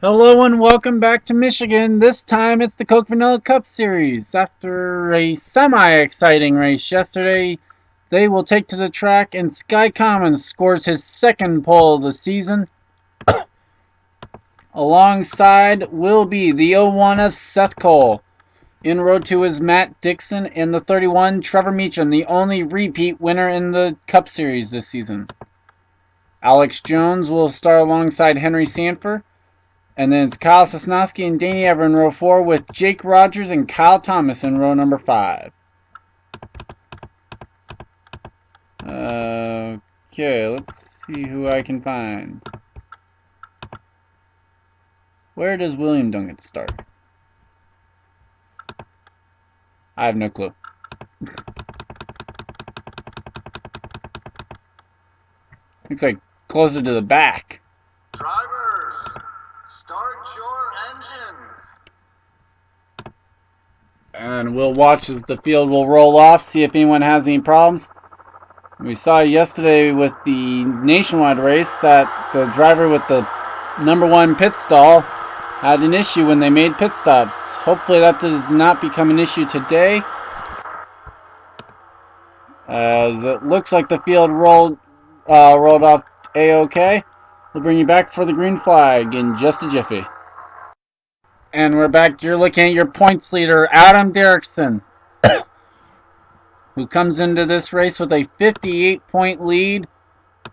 Hello and welcome back to Michigan. This time it's the Coke Vanilla Cup Series. After a semi-exciting race yesterday, they will take to the track and Sky Commons scores his second pole of the season. Alongside will be the 01 of Seth Cole. En road to is Matt Dixon and the 31 Trevor Meacham, the only repeat winner in the Cup Series this season. Alex Jones will start alongside Henry Sandfer. And then it's Kyle Sosnowski and Danny Ever in row 4 with Jake Rogers and Kyle Thomas in row number 5. Okay, let's see who I can find. Where does William Duncan start? I have no clue. Looks like closer to the back. Drivers, start your engines. And we'll watch as the field will roll off, see if anyone has any problems. We saw yesterday with the nationwide race that the driver with the number 1 pit stall had an issue when they made pit stops. Hopefully that does not become an issue today, as it looks like the field rolled off A-OK. We'll bring you back for the green flag in just a jiffy. And we're back. You're looking at your points leader, Adam Derrickson, who comes into this race with a 58-point lead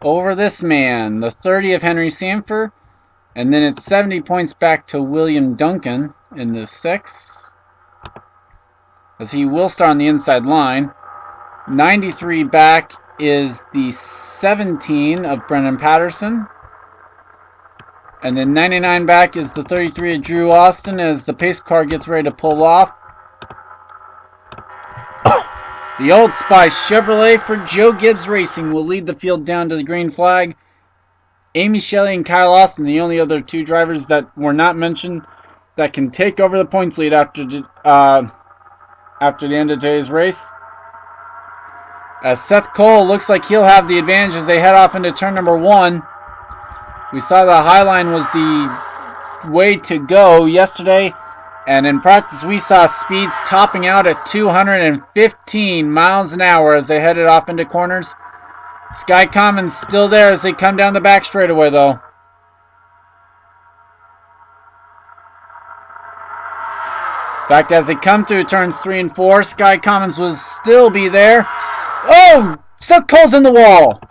over this man, the 30 of Henry Sandfer. And then it's 70 points back to William Duncan in the 6, as he will start on the inside line. 93 back is the 17 of Brendan Patterson. And then 99 back is the 33 of Drew Austin as the pace car gets ready to pull off. The Old Spice Chevrolet for Joe Gibbs Racing will lead the field down to the green flag. Amy Shelley and Kyle Austin, the only other 2 drivers that were not mentioned that can take over the points lead after the end of today's race. As Seth Cole looks like he'll have the advantage as they head off into turn number 1. We saw the high line was the way to go yesterday, and in practice we saw speeds topping out at 215 miles an hour as they headed off into corners. Sky Commons still there as they come down the back straightaway, though. In fact, as they come through turns 3 and 4, Sky Commons will still be there. Oh! Seth Cole's in the wall!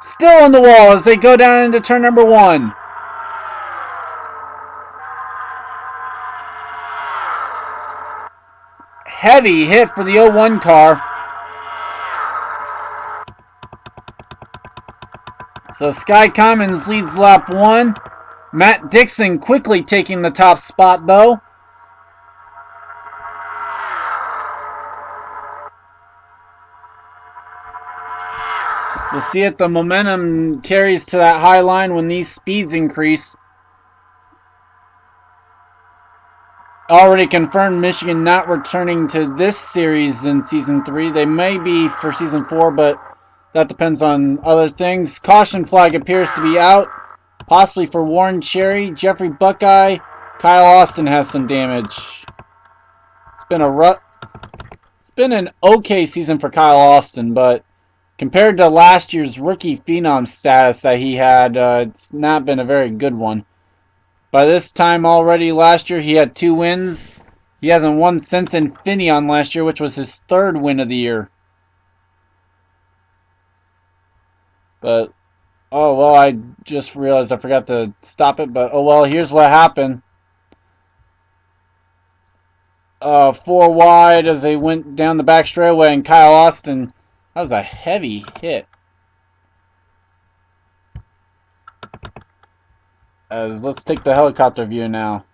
Still on the wall as they go down into turn number 1. Heavy hit for the 01 car. So Sky Commons leads lap 1. Matt Dixon quickly taking the top spot, though. We'll see if the momentum carries to that high line when these speeds increase. Already confirmed Michigan not returning to this series in Season 3. They may be for Season 4, but that depends on other things. Caution flag appears to be out, possibly for Warren Cherry. Jeffrey Buckeye. Kyle Austin has some damage. It's been an okay season for Kyle Austin, but compared to last year's rookie phenom status that he had, it's not been a very good one. By this time already last year, he had 2 wins. He hasn't won since Infineon last year, which was his 3rd win of the year. But, oh well, I just realized I forgot to stop it. But, oh well, here's what happened. 4 wide as they went down the back straightaway, and Kyle Austin, that was a heavy hit. As let's take the helicopter view now.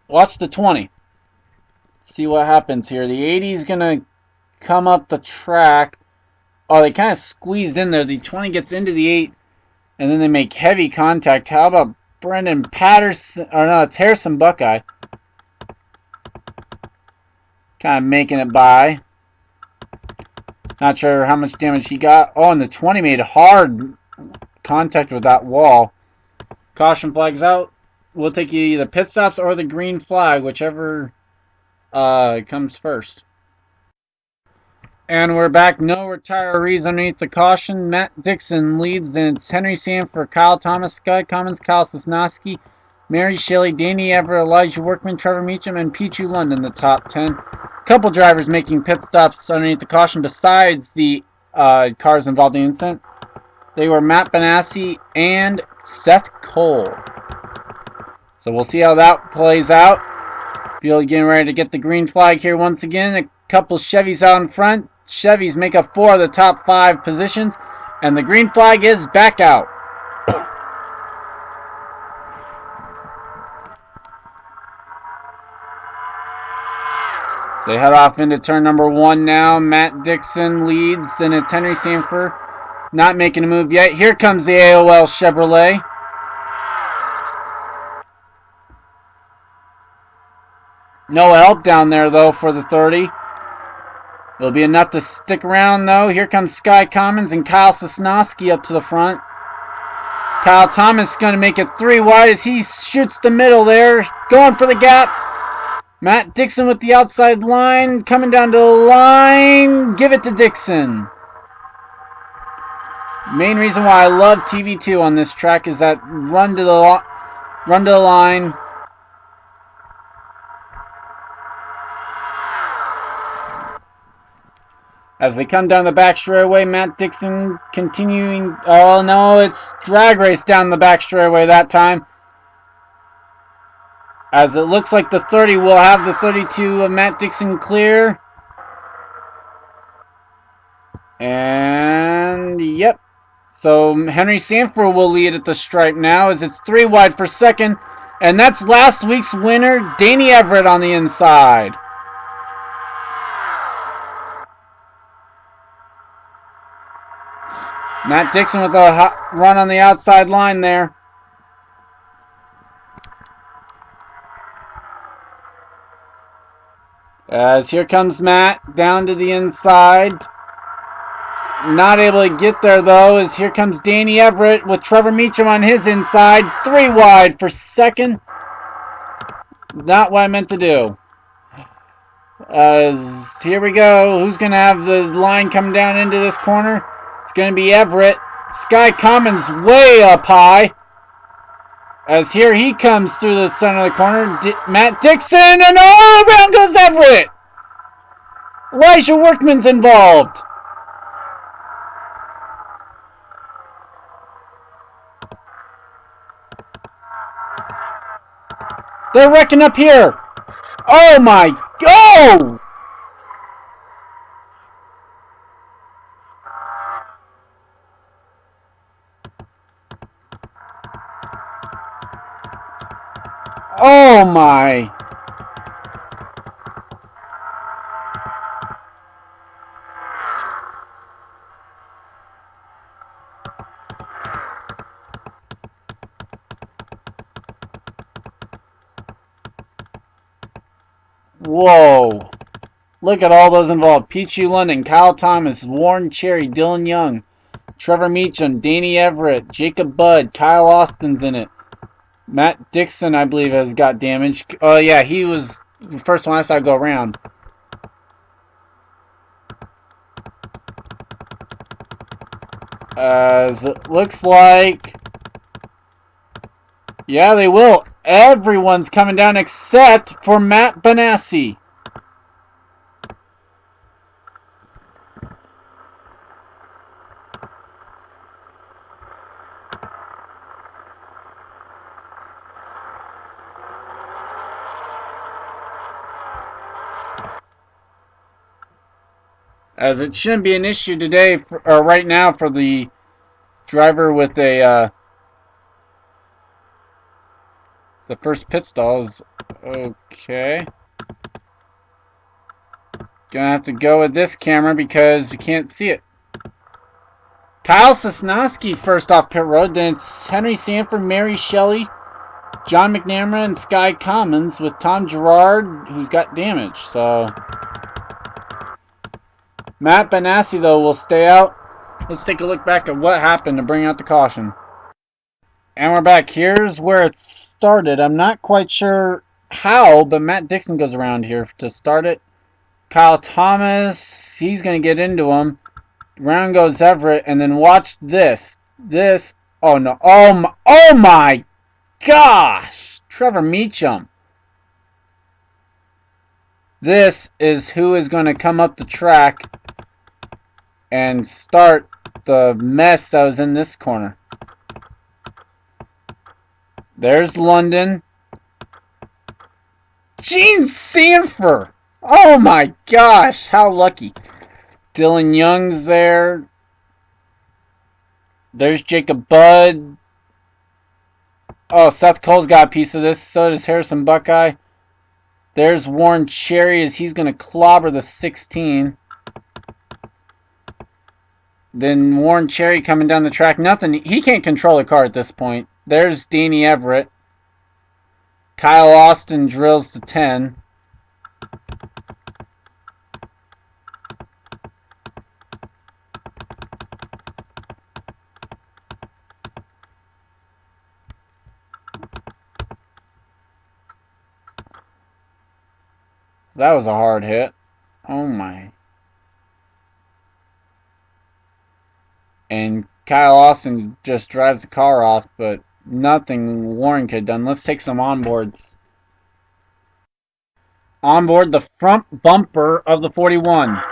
Watch the 20. See what happens here. The 80 is going to come up the track. Oh, they kind of squeezed in there. The 20 gets into the 8, and then they make heavy contact. How about Brendan Patterson? Or no, it's Harrison Buckeye. Kind of making it by. Not sure how much damage he got. Oh, and the 20 made hard contact with that wall. Caution flags out. We'll take you either pit stops or the green flag, whichever comes first. And we're back. No retirees underneath the caution. Matt Dixon leads. Then it's Henry Sandfer, Kyle Thomas, Sky Cummins, Kyle Sosnowski, Mary Shelley, Danny Everett, Elijah Workman, Trevor Meacham, and Pichu Lund in the top 10. A couple drivers making pit stops underneath the caution besides the cars involved in the incident. They were Matt Benassi and Seth Cole. So we'll see how that plays out. Field getting ready to get the green flag here once again. A couple Chevys out in front. Chevys make up 4 of the top 5 positions. And the green flag is back out. They head off into turn number 1 now. Matt Dixon leads. Then it's Henry Sandfer. Not making a move yet. Here comes the AOL Chevrolet. No help down there, though, for the 30. It'll be enough to stick around, though. Here comes Sky Commons and Kyle Sosnowski up to the front. Kyle Thomas going to make it 3 wide as he shoots the middle there. Going for the gap. Matt Dixon with the outside line. Coming down to the line. Give it to Dixon. Main reason why I love TV2 on this track is that run to the line. As they come down the back straightaway, Matt Dixon continuing. Oh no, it's drag race down the back straightaway that time. As it looks like the 30 will have the 32 of Matt Dixon clear. And yep. So Henry Sandfer will lead at the stripe now as it's 3 wide for second. And that's last week's winner, Danny Everett on the inside. Matt Dixon with a hot run on the outside line there. As here comes Matt down to the inside. Not able to get there though, as here comes Danny Everett with Trevor Meacham on his inside. 3 wide for second. Not what I meant to do. As here we go. Who's going to have the line come down into this corner? It's going to be Everett. Sky Commons way up high. As here he comes through the center of the corner. Matt Dixon, and all around goes Everett. Elijah Workman's involved. They're wrecking up here. Oh my God! Oh my. Whoa. Look at all those involved. Pichu London, Kyle Thomas, Warren Cherry, Dylan Young, Trevor Meacham, Danny Everett, Jacob Budd, Kyle Austin's in it. Matt Dixon, I believe, has got damaged. Oh, yeah, he was the first one I saw go around. As it looks like... Yeah, they will. Everyone's coming down except for Matt Benassi. As it shouldn't be an issue today, or right now, for the driver with a the first pit stall is okay. Gonna have to go with this camera because you can't see it. Kyle Sosnowski first off pit road, then it's Henry Sandfer, Mary Shelley, John McNamara, and Sky Commons with Tom Gerard, who's got damage. So Matt Benassi, though, will stay out. Let's take a look back at what happened to bring out the caution. And we're back. Here's where it started. I'm not quite sure how, but Matt Dixon goes around here to start it. Kyle Thomas, he's going to get into him. Round goes Everett, and then watch this. Oh no. Oh my gosh! Trevor Meacham. This is who is going to come up the track and start the mess that was in this corner. There's London. Gene Sandfer. Oh my gosh, how lucky. Dylan Young's there. There's Jacob Budd. Oh, Seth Cole's got a piece of this. So does Harrison Buckeye. There's Warren Cherry as he's going to clobber the 16. Then Warren Cherry coming down the track. Nothing. He can't control the car at this point. There's Danny Everett. Kyle Austin drills the 10. That was a hard hit. Oh my. And Kyle Austin just drives the car off, but nothing Warren could have done. Let's take some onboards. Onboard the front bumper of the 41.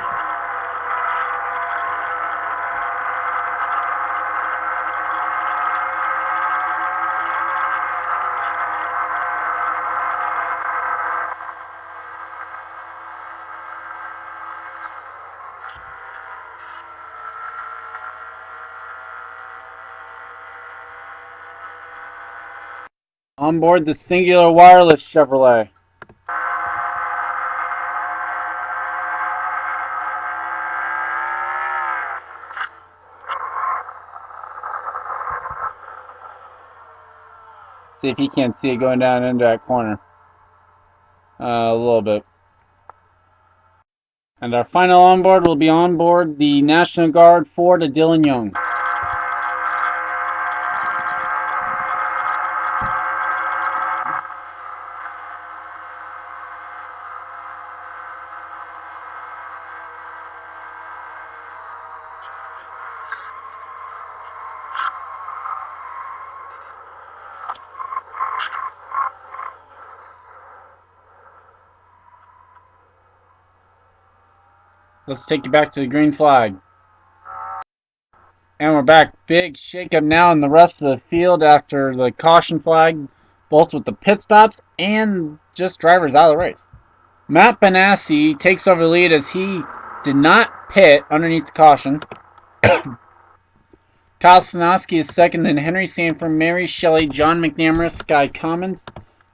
Onboard the Singular Wireless Chevrolet. See if he can't see it going down into that corner. A little bit. And our final onboard will be onboard the National Guard Ford to Dylan Young. Let's take you back to the green flag. And we're back. Big shakeup now in the rest of the field after the caution flag, both with the pit stops and just drivers out of the race. Matt Benassi takes over the lead as he did not pit underneath the caution. Kyle Sinoski is second, then Henry Sandfer, Mary Shelley, John McNamara, Sky Commons,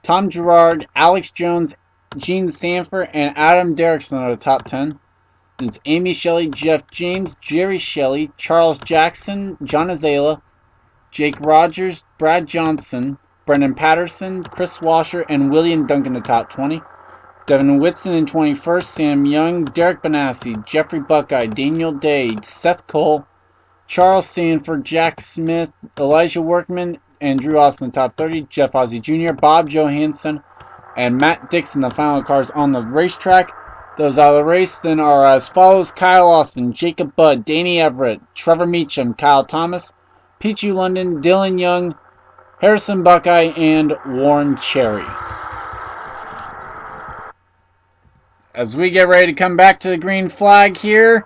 Tom Gerard, Alex Jones, Gene Sandfer, and Adam Derrickson are the top 10. It's Amy Shelley, Jeff James, Jerry Shelley, Charles Jackson, John Azala, Jake Rogers, Brad Johnson, Brendan Patterson, Chris Washer, and William Duncan the top 20. Devin Whitson in 21st, Sam Young, Derek Benassi, Jeffrey Buckeye, Daniel Day, Seth Cole, Charles Sandford, Jack Smith, Elijah Workman, and Drew Austin in the top 30. Jeff Ozzie Jr., Bob Johansson, and Matt Dixon, the final cars on the racetrack. Those out of the race then are as follows: Kyle Austin, Jacob Budd, Danny Everett, Trevor Meacham, Kyle Thomas, Pichu London, Dylan Young, Harrison Buckeye, and Warren Cherry. As we get ready to come back to the green flag here,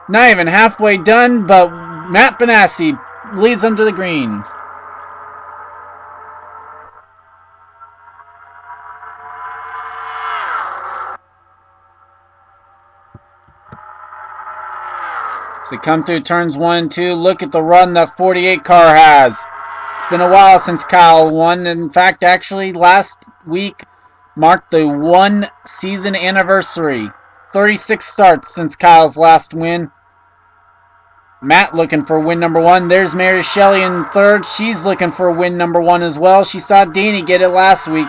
not even halfway done, but Matt Benassi leads them to the green. So we come through turns 1 and 2. Look at the run that 48 car has. It's been a while since Kyle won. In fact, actually, last week marked the 1 season anniversary. 36 starts since Kyle's last win. Matt looking for win number 1. There's Mary Shelley in third. She's looking for win number 1 as well. She saw Danny get it last week.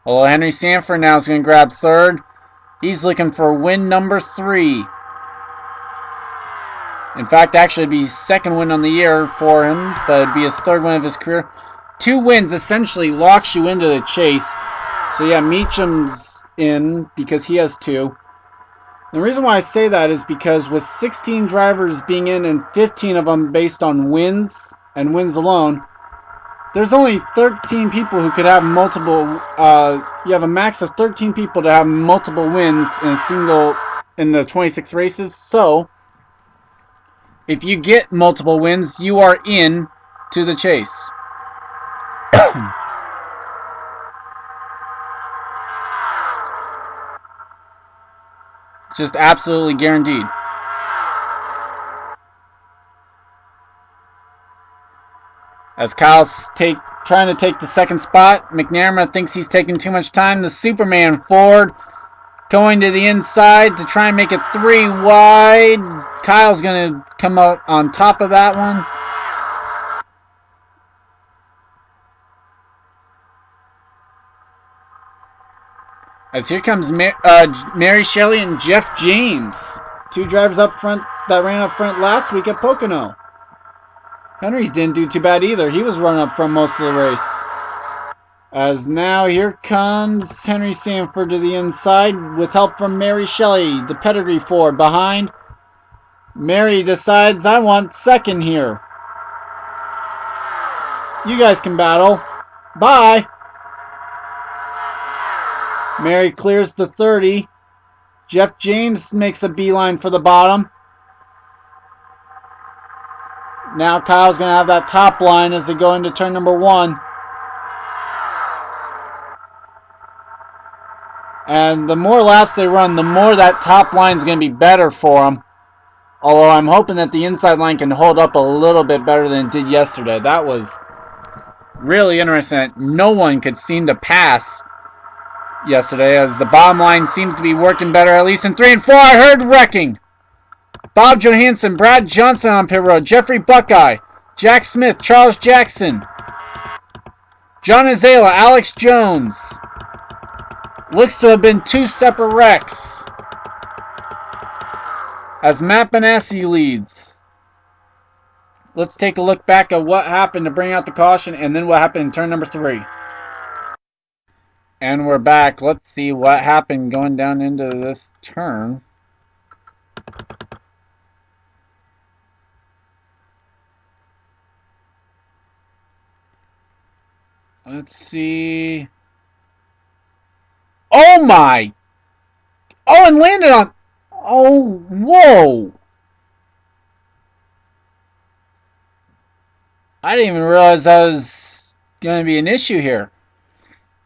Well, Henry Sandfer now is going to grab third. He's looking for win number 3. In fact, actually, it'd be second win on the year for him, but it'd be his third win of his career. 2 wins essentially locks you into the chase. So yeah, Meacham's in because he has 2. The reason why I say that is because with 16 drivers being in and 15 of them based on wins and wins alone, there's only 13 people who could have multiple. You have a max of 13 people to have multiple wins in the 26 races. So if you get multiple wins, you are in to the chase. Just absolutely guaranteed. As Kyle's trying to take the second spot, McNamara thinks he's taking too much time. The Superman Ford going to the inside to try and make it 3 wide. Kyle's going to come out on top of that one. As here comes Mary Shelley and Jeff James. 2 drivers up front that ran up front last week at Pocono. Henry didn't do too bad either. He was running up front most of the race. As now here comes Henry Sandfer to the inside with help from Mary Shelley, the pedigree Ford behind. Mary decides, I want second here. You guys can battle. Bye. Mary clears the 30. Jeff James makes a beeline for the bottom. Now Kyle's going to have that top line as they go into turn number 1. And the more laps they run, the more that top line is going to be better for them. Although I'm hoping that the inside line can hold up a little bit better than it did yesterday. That was really interesting that no one could seem to pass yesterday, as the bottom line seems to be working better, at least in 3 and 4. I heard wrecking. Bob Johansson, Brad Johnson on pit road, Jeffrey Buckeye, Jack Smith, Charles Jackson, John Azala, Alex Jones. Looks to have been 2 separate wrecks. As Matt Benassi leads. Let's take a look back at what happened to bring out the caution and then what happened in turn number 3. And we're back. Let's see what happened going down into this turn. Let's see. Oh my! Oh, and landed on... Oh, whoa! I didn't even realize that was going to be an issue here.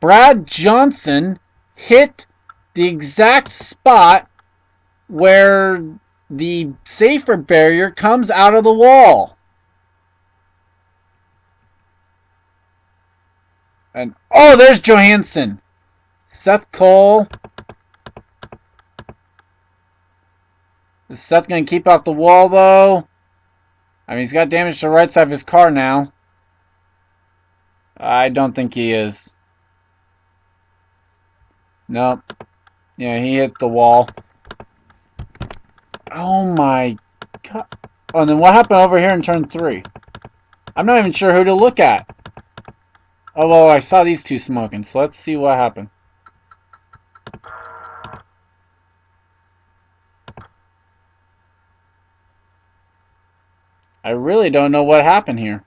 Brad Johnson hit the exact spot where the safer barrier comes out of the wall. And oh, there's Johansson. Seth Cole. Is Seth going to keep out the wall, though? I mean, he's got damage to the right side of his car now. I don't think he is. Nope. Yeah, he hit the wall. Oh my god. Oh, and then what happened over here in turn 3? I'm not even sure who to look at. Oh, well, I saw these 2 smoking, so let's see what happened. I really don't know what happened here.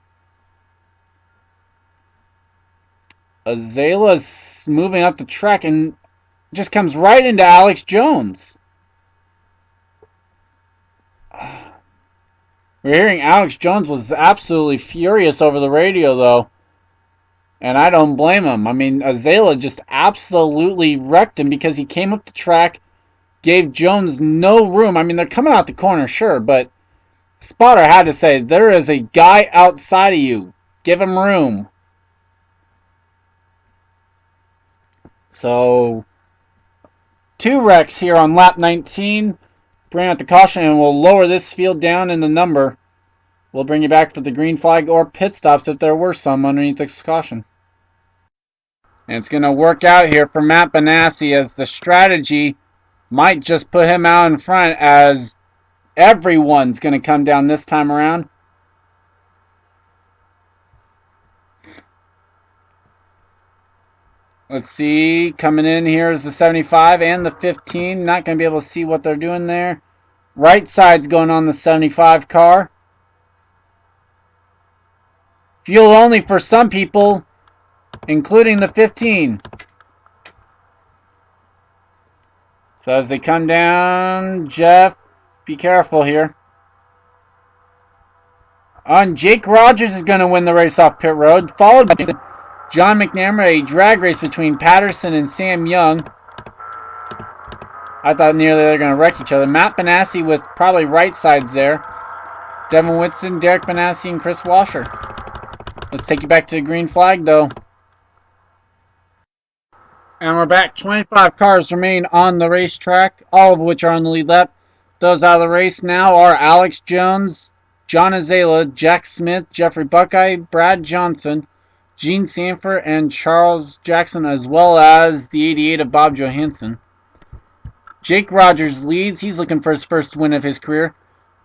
Azala's moving up the track and just comes right into Alex Jones. We're hearing Alex Jones was absolutely furious over the radio, though. And I don't blame him. I mean, Azala just absolutely wrecked him because he came up the track, gave Jones no room. I mean, they're coming out the corner, sure, but spotter had to say, there is a guy outside of you. Give him room. So, 2 wrecks here on lap 19. Bring out the caution and we'll lower this field down in the number. We'll bring you back for the green flag or pit stops if there were some underneath this caution. And it's going to work out here for Matt Benassi as the strategy might just put him out in front, as everyone's going to come down this time around. Let's see, coming in here is the 75 and the 15. Not going to be able to see what they're doing there. Right side's going on the 75 car. Fuel only for some people, including the 15. So as they come down, Jeff, be careful here. Jake Rogers is going to win the race off pit road, followed by John McNamara, a drag race between Patterson and Sam Young. I thought nearly they were going to wreck each other. Matt Benassi with probably right sides there. Devin Whitson, Derek Benassi, and Chris Washer. Let's take you back to the green flag, though. And we're back. 25 cars remain on the racetrack, all of which are on the lead lap. Those out of the race now are Alex Jones, John Azela, Jack Smith, Jeffrey Buckeye, Brad Johnson, Gene Sandfer, and Charles Jackson, as well as the 88 of Bob Johansson. Jake Rogers leads. He's looking for his first win of his career.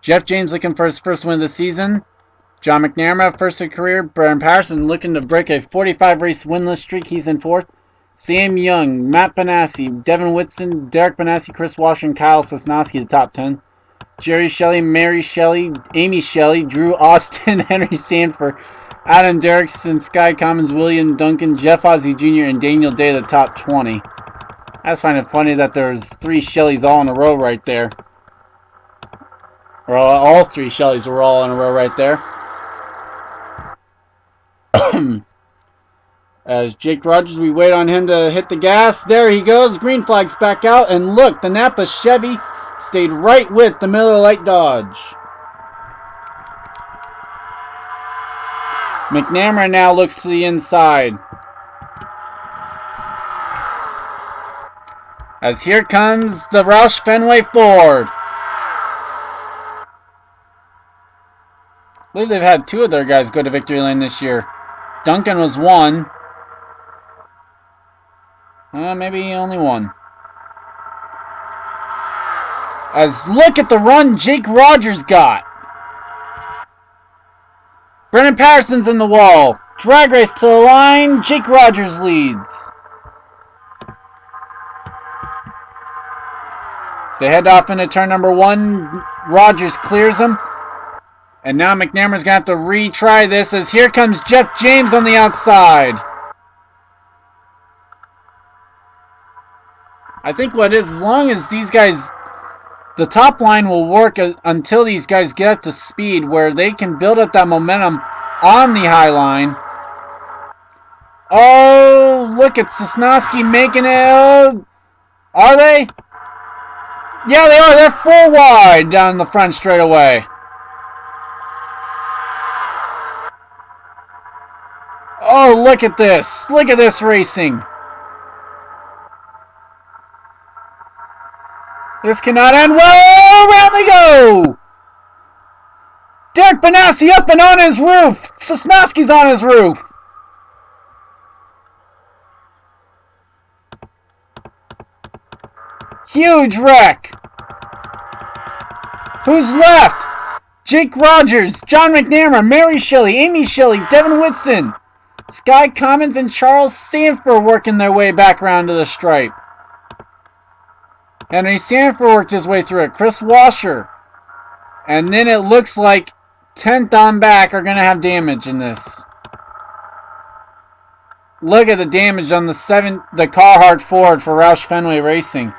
Jeff James looking for his first win of the season. John McNamara, first of career. Brian Patterson looking to break a 45 race winless streak. He's in fourth. Sam Young, Matt Benassi, Devin Whitson, Derek Benassi, Chris Walsh, and Kyle Sosnowski, the top 10. Jerry Shelley, Mary Shelley, Amy Shelley, Drew Austin, Henry Sandfer, Adam Derrickson, Sky Commons, William Duncan, Jeff Ozzie Jr., and Daniel Day, the top 20. I just find it funny that there's 3 Shelleys all in a row right there. Or all 3 Shelleys were all in a row right there. As Jake Rogers, we wait on him to hit the gas. There he goes. Green flag's back out. And look, the Napa Chevy stayed right with the Miller Lite Dodge. McNamara now looks to the inside. As here comes the Roush Fenway Ford. I believe they've had 2 of their guys go to victory lane this year. Duncan was 1. Maybe only 1. As look at the run Jake Rogers got. Brennan Patterson's in the wall. Drag race to the line. Jake Rogers leads. So they head off into turn number 1. Rogers clears him. And now McNamara's going to have to retry this, as here comes Jeff James on the outside. I think what is, as long as these guys, the top line will work until these guys get up to speed where they can build up that momentum on the high line. Oh, look at Sosnowski making it. Are they? Yeah, they are. They're full wide down the front straightaway. Oh, look at this. Look at this racing. This cannot end well. Around they go. Derek Benassi up and on his roof. Sosnowski's on his roof. Huge wreck. Who's left? Jake Rogers, John McNamara, Mary Shelley, Amy Shelley, Devin Whitson, Sky Commons, and Charles Sandfer working their way back around to the stripe. Henry Sandfer worked his way through it. Chris Washer. And then it looks like 10th on back are going to have damage in this. Look at the damage on the Carhartt Ford for Roush Fenway Racing.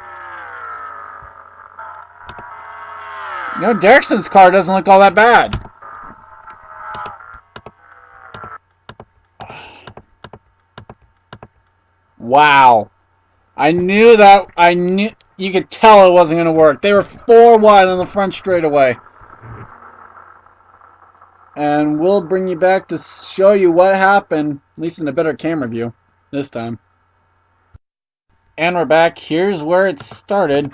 You know, Derrickson's car doesn't look all that bad. Wow. I knew you could tell it wasn't going to work. They were 4 wide on the front straightaway. And we'll bring you back to show you what happened, at least in a better camera view this time. And we're back. Here's where it started.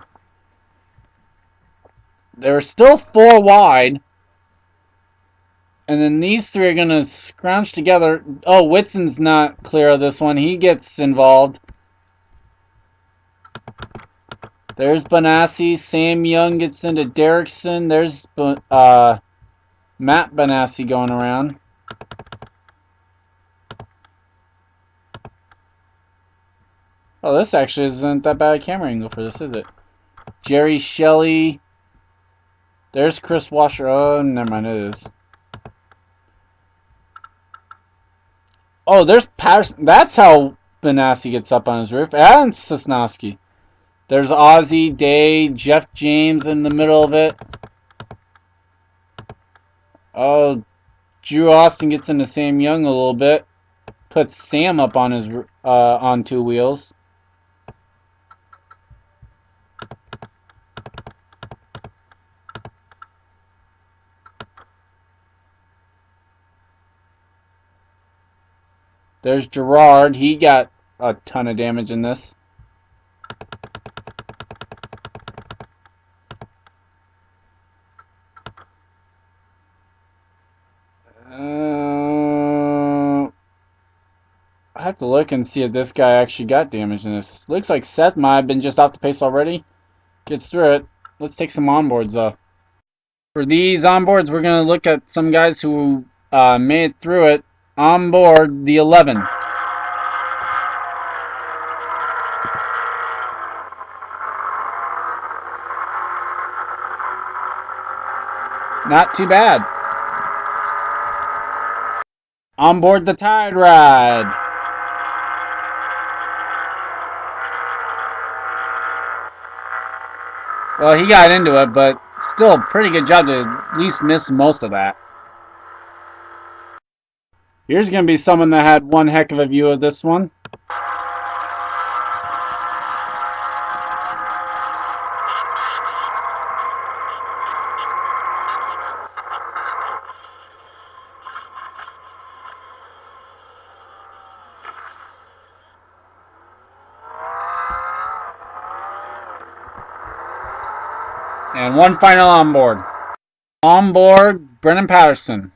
They were still 4 wide. And then these 3 are going to scrounge together. Oh, Whitson's not clear of this one. He gets involved. There's Benassi. Sam Young gets into Derrickson. There's Matt Benassi going around. Oh, this actually isn't that bad a camera angle for this, is it? Jerry Shelley. There's Chris Washer. Oh, never mind, it is. Oh, there's Patterson. That's how Benassi gets up on his roof. And Sosnowski. There's Ozzie, Day, Jeff James in the middle of it. Oh, Drew Austin gets into Sam Young a little bit. Puts Sam up on his on two wheels. There's Gerard. He got a ton of damage in this. I have to look and see if this guy actually got damage in this. Looks like Seth might have been just off the pace already. Gets through it. Let's take some onboards though. For these onboards, we're going to look at some guys who made it through it. On board the 11. Not too bad. On board the Tide Ride. Well, he got into it, but still a pretty good job to at least miss most of that. Here's going to be someone that had one heck of a view of this one. And one final onboard. Onboard, Brennan Patterson.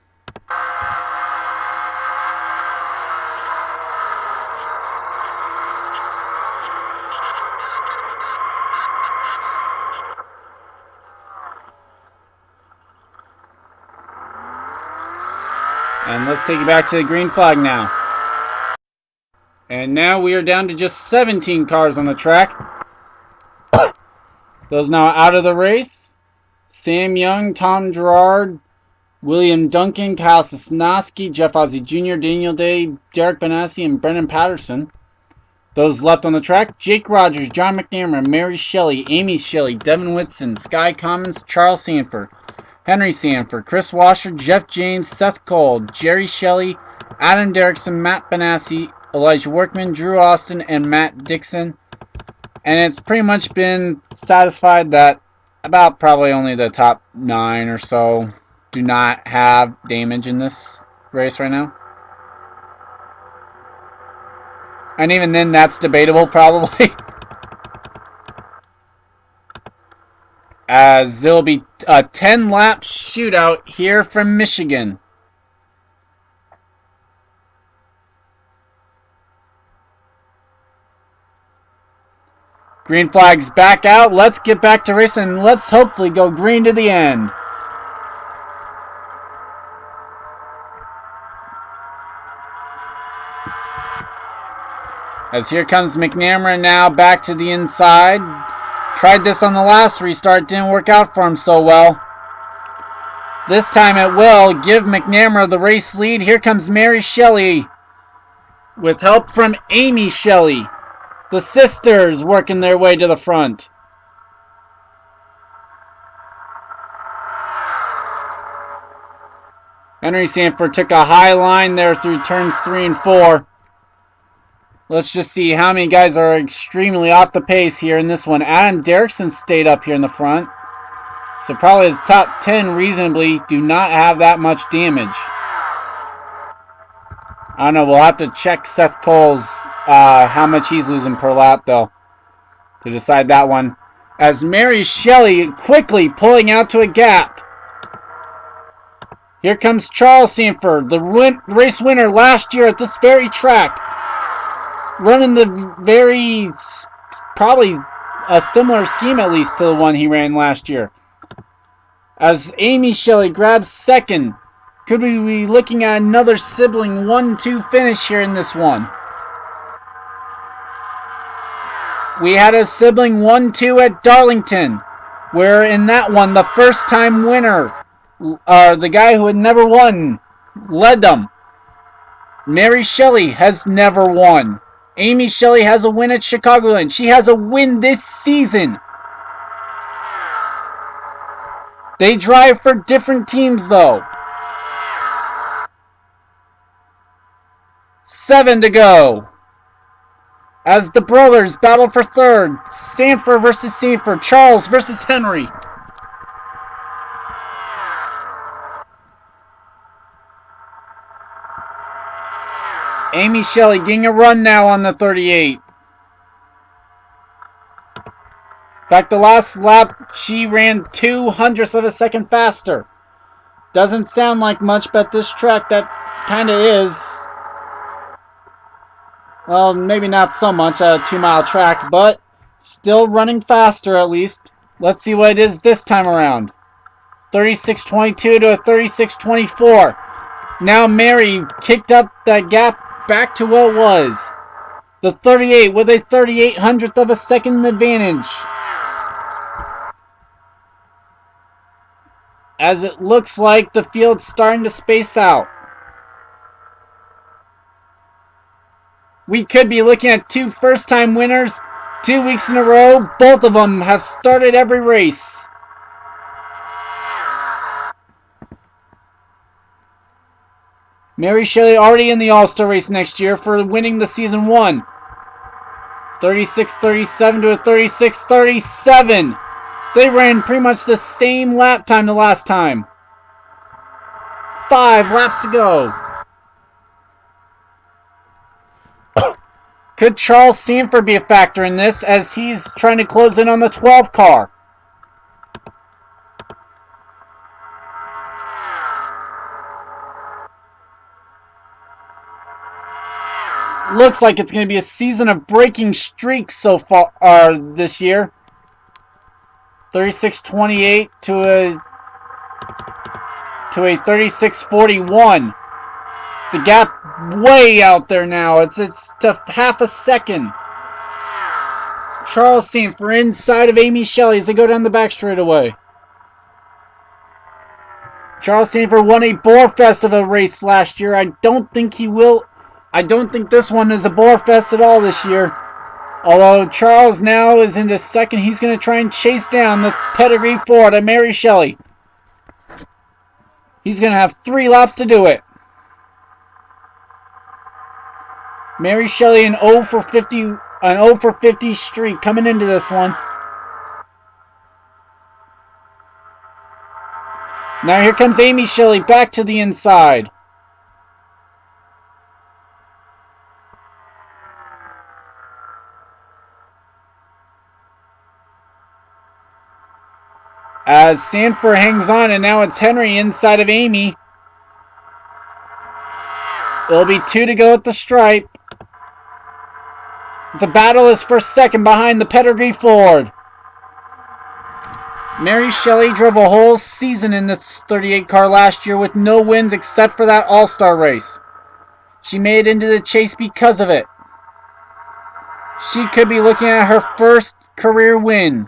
And let's take you back to the green flag now. And now we are down to just 17 cars on the track. Those now out of the race. Sam Young, Tom Gerard, William Duncan, Kyle Sosnowski, Jeff Ozzie Jr., Daniel Day, Derek Benassi, and Brennan Patterson. Those left on the track, Jake Rogers, John McNamara, Mary Shelley, Amy Shelley, Devin Whitson, Sky Commons, Charles Sandfer, Henry Sandfer, Chris Washer, Jeff James, Seth Cole, Jerry Shelley, Adam Derrickson, Matt Benassi, Elijah Workman, Drew Austin, and Matt Dixon. And it's pretty much been satisfied that about probably only the top 9 or so do not have damage in this race right now. And even then, that's debatable probably. As there'll be a 10-lap shootout here from Michigan. Green flag's back out. Let's get back to racing and let's hopefully go green to the end. As here comes McNamara now back to the inside. Tried this on the last restart. Didn't work out for him so well. This time it will give McNamara the race lead. Here comes Mary Shelley with help from Amy Shelley. The sisters working their way to the front. Henry Sandfer took a high line there through turns 3 and 4. Let's just see how many guys are extremely off the pace here in this one. Adam Derrickson stayed up here in the front. So probably the top 10 reasonably do not have that much damage. I don't know, we'll have to check Seth Cole's how much he's losing per lap though to decide that one. As Mary Shelley quickly pulling out to a gap. Here comes Charles Sandfer, the race winner last year at this very track. Running the very, probably a similar scheme at least to the one he ran last year. As Amy Shelley grabs second, could we be looking at another sibling 1-2 finish here in this one? We had a sibling 1-2 at Darlington, where in that one the first time winner, the guy who had never won, led them. Mary Shelley has never won. Amy Shelley has a win at Chicagoland. She has a win this season. They drive for different teams though. 7 to go. As the brothers battle for third. Sandfer versus Sandfer. Charles versus Henry. Amy Shelley getting a run now on the 38. Back the last lap, she ran 0.02 of a second faster. Doesn't sound like much, but this track that kind of is. Well, maybe not so much at a 2-mile track, but still running faster at least. Let's see what it is this time around. 36.22 to a 36.24. Now Mary kicked up that gap back to what it was. The 38 with a 38/100th of a second advantage. As it looks like the field's starting to space out. We could be looking at 2 first-time winners 2 weeks in a row. Both of them have started every race. Mary Shelley already in the All-Star race next year for winning the season 1. 36.37 to a 36.37. They ran pretty much the same lap time the last time. 5 laps to go. Could Charles Sandfer be a factor in this as he's trying to close in on the 12 car? Looks like it's going to be a season of breaking streaks so far this year. 36.28 to a 36.41. The gap way out there now. It's to half a second. Charles Sandfer inside of Amy Shelley as they go down the back straightaway. Charles Sandfer won a Boarfest of a race last year. I don't think this one is a Boarfest at all this year. Although Charles now is into second, he's going to try and chase down the pedigree Ford of Mary Shelley. He's going to have 3 laps to do it. Mary Shelley an 0 for 50 streak coming into this one. Now here comes Amy Shelley back to the inside. As Sandfer hangs on, and now it's Henry inside of Amy. It'll be 2 to go at the stripe. The battle is for second behind the pedigree Ford. Mary Shelley drove a whole season in this 38 car last year with no wins except for that All-Star race. She made it into the chase because of it. She could be looking at her first career win.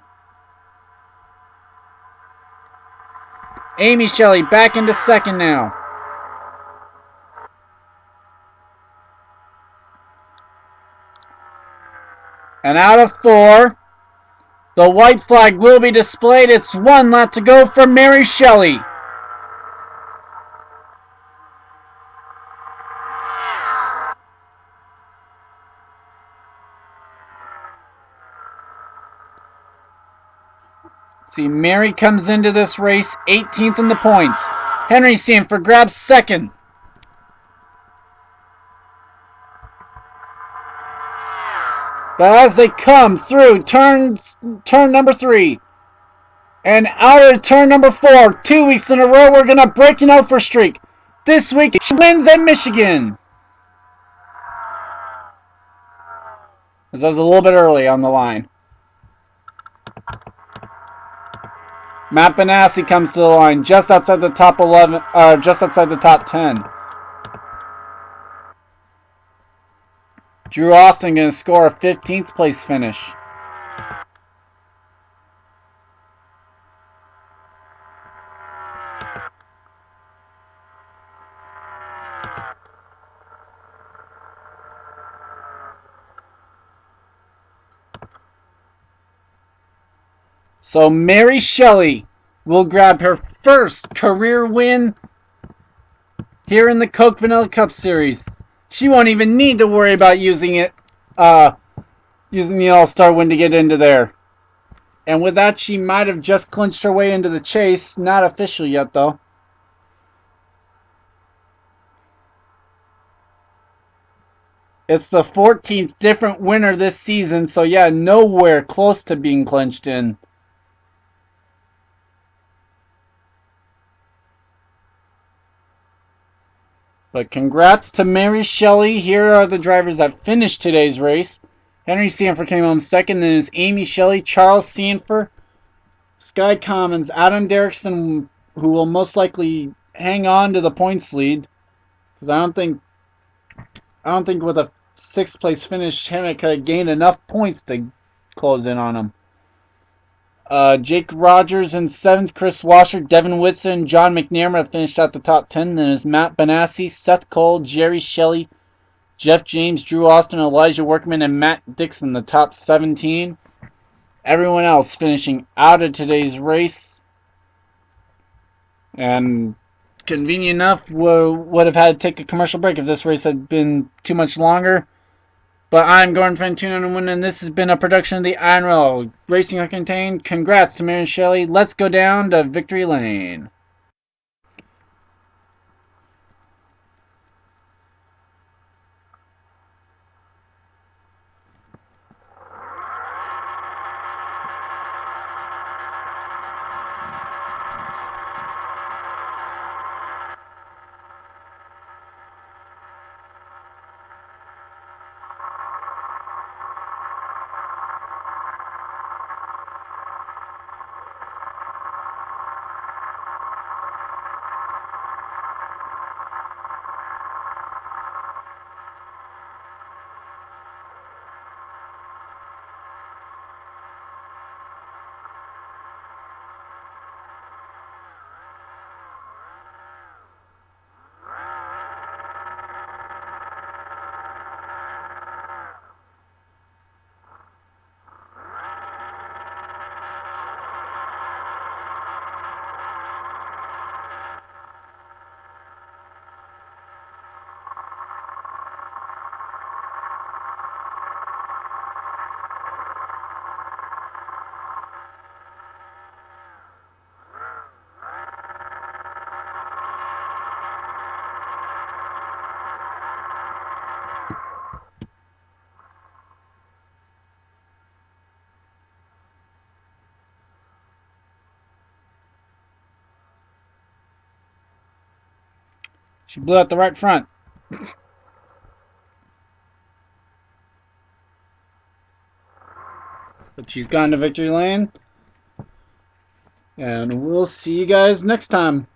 Amy Shelley back into second now. And out of 4, the white flag will be displayed. It's 1 lap to go for Mary Shelley. See, Mary comes into this race 18th in the points. Henry Sandfer grabs second. But as they come through turn number 3 and out of turn number 4, 2 weeks in a row, we're going to break an over streak. This week, she wins at Michigan. This was a little bit early on the line. Matt Benassi comes to the line just outside the top 11, just outside the top 10. Drew Austin going to score a 15th place finish. So Mary Shelley will grab her first career win here in the Coke Vanilla Cup Series. She won't even need to worry about using the All-Star win to get into there. And with that, she might have just clinched her way into the chase. Not official yet, though. It's the 14th different winner this season, so yeah, nowhere close to being clinched in. But congrats to Mary Shelley. Here are the drivers that finished today's race. Henry Sandfer came home second, then is Amy Shelley, Charles Sandfer, Sky Commons, Adam Derrickson, who will most likely hang on to the points lead. Because I don't think with a 6th place finish, Henry could have gained enough points to close in on him. Jake Rogers in 7th, Chris Washer, Devin Whitson, John McNamara have finished out the top 10. Then is Matt Benassi, Seth Cole, Jerry Shelley, Jeff James, Drew Austin, Elijah Workman, and Matt Dixon, the top 17. Everyone else finishing out of today's race. And convenient enough, would have had to take a commercial break if this race had been too much longer. But I'm Gordon Fantino, and this has been a production of the INORL Racing Uncontained. Congrats to Mary Shelley. Let's go down to victory lane. She blew out the right front. But she's gone to victory lane. And we'll see you guys next time.